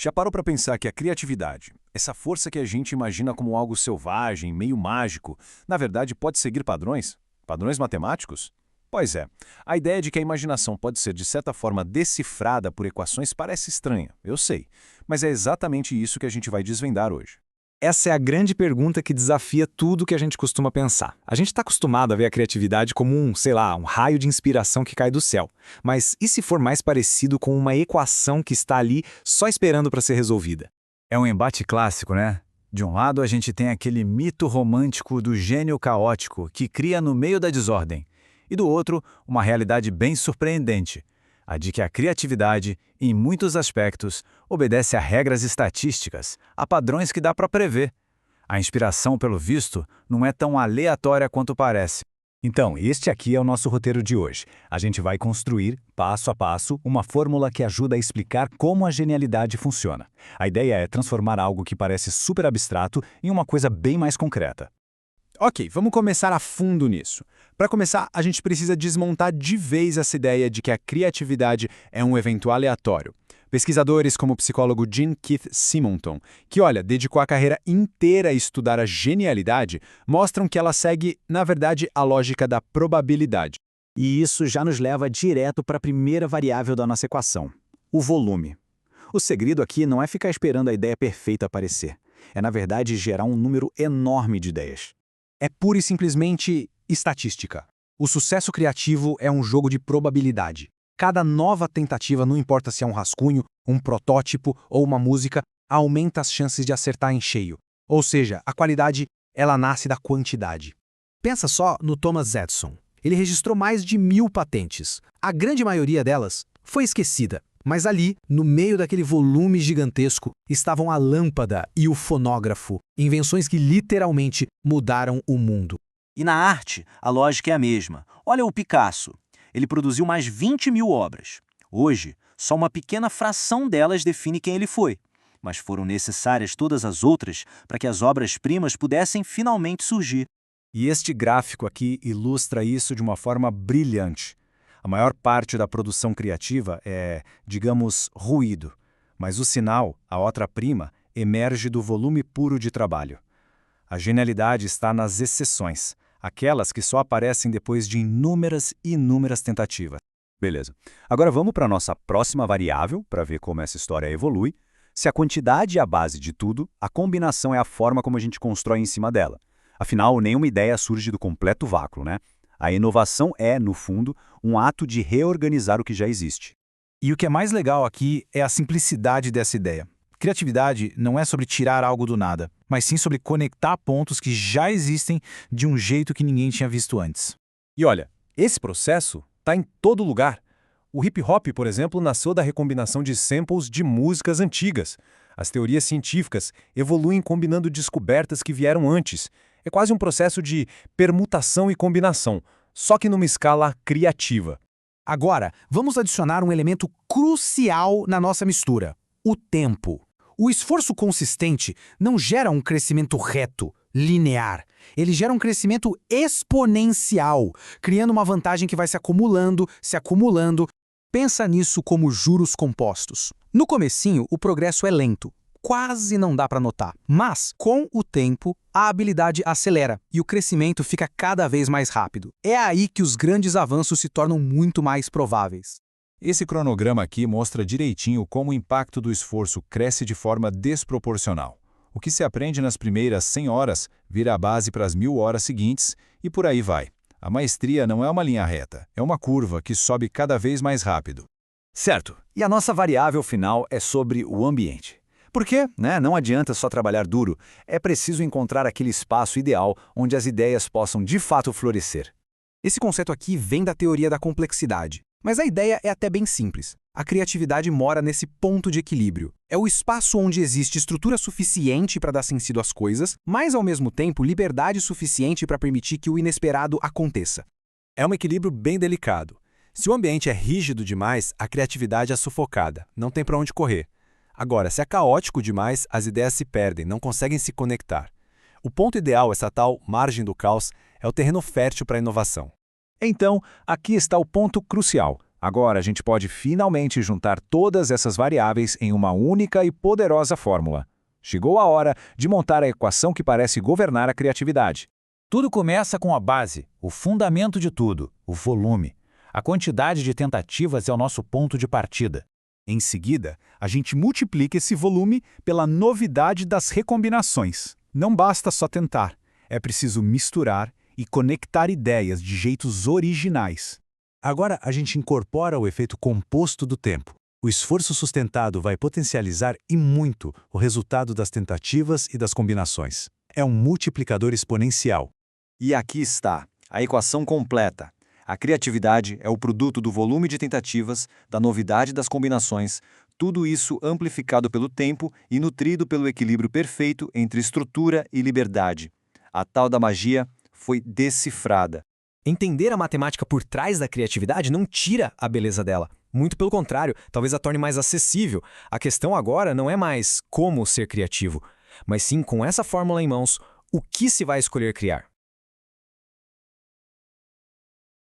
Já parou para pensar que a criatividade, essa força que a gente imagina como algo selvagem, meio mágico, na verdade pode seguir padrões? Padrões matemáticos? Pois é, a ideia de que a imaginação pode ser de certa forma decifrada por equações parece estranha, eu sei, mas é exatamente isso que a gente vai desvendar hoje. Essa é a grande pergunta que desafia tudo que a gente costuma pensar. A gente está acostumado a ver a criatividade como um raio de inspiração que cai do céu. Mas e se for mais parecido com uma equação que está ali só esperando para ser resolvida? É um embate clássico, né? De um lado, a gente tem aquele mito romântico do gênio caótico que cria no meio da desordem. E do outro, uma realidade bem surpreendente, a de que a criatividade, em muitos aspectos, obedece a regras estatísticas, a padrões que dá para prever. A inspiração, pelo visto, não é tão aleatória quanto parece. Então, este aqui é o nosso roteiro de hoje. A gente vai construir, passo a passo, uma fórmula que ajuda a explicar como a genialidade funciona. A ideia é transformar algo que parece super abstrato em uma coisa bem mais concreta. Ok, vamos começar a fundo nisso. Para começar, a gente precisa desmontar de vez essa ideia de que a criatividade é um evento aleatório. Pesquisadores como o psicólogo Jean Keith Simonton, que, dedicou a carreira inteira a estudar a genialidade, mostram que ela segue, na verdade, a lógica da probabilidade. E isso já nos leva direto para a primeira variável da nossa equação, o volume. O segredo aqui não é ficar esperando a ideia perfeita aparecer. É, na verdade, gerar um número enorme de ideias. É pura e simplesmente estatística. O sucesso criativo é um jogo de probabilidade. Cada nova tentativa, não importa se é um rascunho, um protótipo ou uma música, aumenta as chances de acertar em cheio. Ou seja, a qualidade, ela nasce da quantidade. Pensa só no Thomas Edison. Ele registrou mais de 1000 patentes. A grande maioria delas foi esquecida. Mas ali, no meio daquele volume gigantesco, estavam a lâmpada e o fonógrafo, invenções que literalmente mudaram o mundo. E na arte, a lógica é a mesma. Olha o Picasso. Ele produziu mais 20.000 obras. Hoje, só uma pequena fração delas define quem ele foi. Mas foram necessárias todas as outras para que as obras-primas pudessem finalmente surgir. E este gráfico aqui ilustra isso de uma forma brilhante. A maior parte da produção criativa é, digamos, ruído, mas o sinal, a obra-prima, emerge do volume puro de trabalho. A genialidade está nas exceções, aquelas que só aparecem depois de inúmeras e inúmeras tentativas. Beleza. Agora vamos para a nossa próxima variável, para ver como essa história evolui. Se a quantidade é a base de tudo, a combinação é a forma como a gente constrói em cima dela. Afinal, nenhuma ideia surge do completo vácuo, né? A inovação é, no fundo, um ato de reorganizar o que já existe. E o que é mais legal aqui é a simplicidade dessa ideia. Criatividade não é sobre tirar algo do nada, mas sim sobre conectar pontos que já existem de um jeito que ninguém tinha visto antes. E olha, esse processo está em todo lugar. O hip-hop, por exemplo, nasceu da recombinação de samples de músicas antigas. As teorias científicas evoluem combinando descobertas que vieram antes. É quase um processo de permutação e combinação, só que numa escala criativa. Agora, vamos adicionar um elemento crucial na nossa mistura: o tempo. O esforço consistente não gera um crescimento reto, linear. Ele gera um crescimento exponencial, criando uma vantagem que vai se acumulando, se acumulando. Pensa nisso como juros compostos. No comecinho, o progresso é lento. Quase não dá para notar. Mas, com o tempo, a habilidade acelera e o crescimento fica cada vez mais rápido. É aí que os grandes avanços se tornam muito mais prováveis. Esse cronograma aqui mostra direitinho como o impacto do esforço cresce de forma desproporcional. O que se aprende nas primeiras 100 horas vira a base para as 1000 horas seguintes e por aí vai. A maestria não é uma linha reta, é uma curva que sobe cada vez mais rápido. Certo. E a nossa variável final é sobre o ambiente. Porque, não adianta só trabalhar duro, é preciso encontrar aquele espaço ideal onde as ideias possam de fato florescer. Esse conceito aqui vem da teoria da complexidade, mas a ideia é até bem simples. A criatividade mora nesse ponto de equilíbrio. É o espaço onde existe estrutura suficiente para dar sentido às coisas, mas ao mesmo tempo liberdade suficiente para permitir que o inesperado aconteça. É um equilíbrio bem delicado. Se o ambiente é rígido demais, a criatividade é sufocada, não tem para onde correr. Agora, se é caótico demais, as ideias se perdem, não conseguem se conectar. O ponto ideal, essa tal margem do caos, é o terreno fértil para a inovação. Então, aqui está o ponto crucial. Agora a gente pode finalmente juntar todas essas variáveis em uma única e poderosa fórmula. Chegou a hora de montar a equação que parece governar a criatividade. Tudo começa com a base, o fundamento de tudo, o volume. A quantidade de tentativas é o nosso ponto de partida. Em seguida, a gente multiplica esse volume pela novidade das recombinações. Não basta só tentar, é preciso misturar e conectar ideias de jeitos originais. Agora a gente incorpora o efeito composto do tempo. O esforço sustentado vai potencializar e muito o resultado das tentativas e das combinações. É um multiplicador exponencial. E aqui está, a equação completa. A criatividade é o produto do volume de tentativas, da novidade das combinações, tudo isso amplificado pelo tempo e nutrido pelo equilíbrio perfeito entre estrutura e liberdade. A tal da magia foi decifrada. Entender a matemática por trás da criatividade não tira a beleza dela. Muito pelo contrário, talvez a torne mais acessível. A questão agora não é mais como ser criativo, mas sim, com essa fórmula em mãos, o que se vai escolher criar.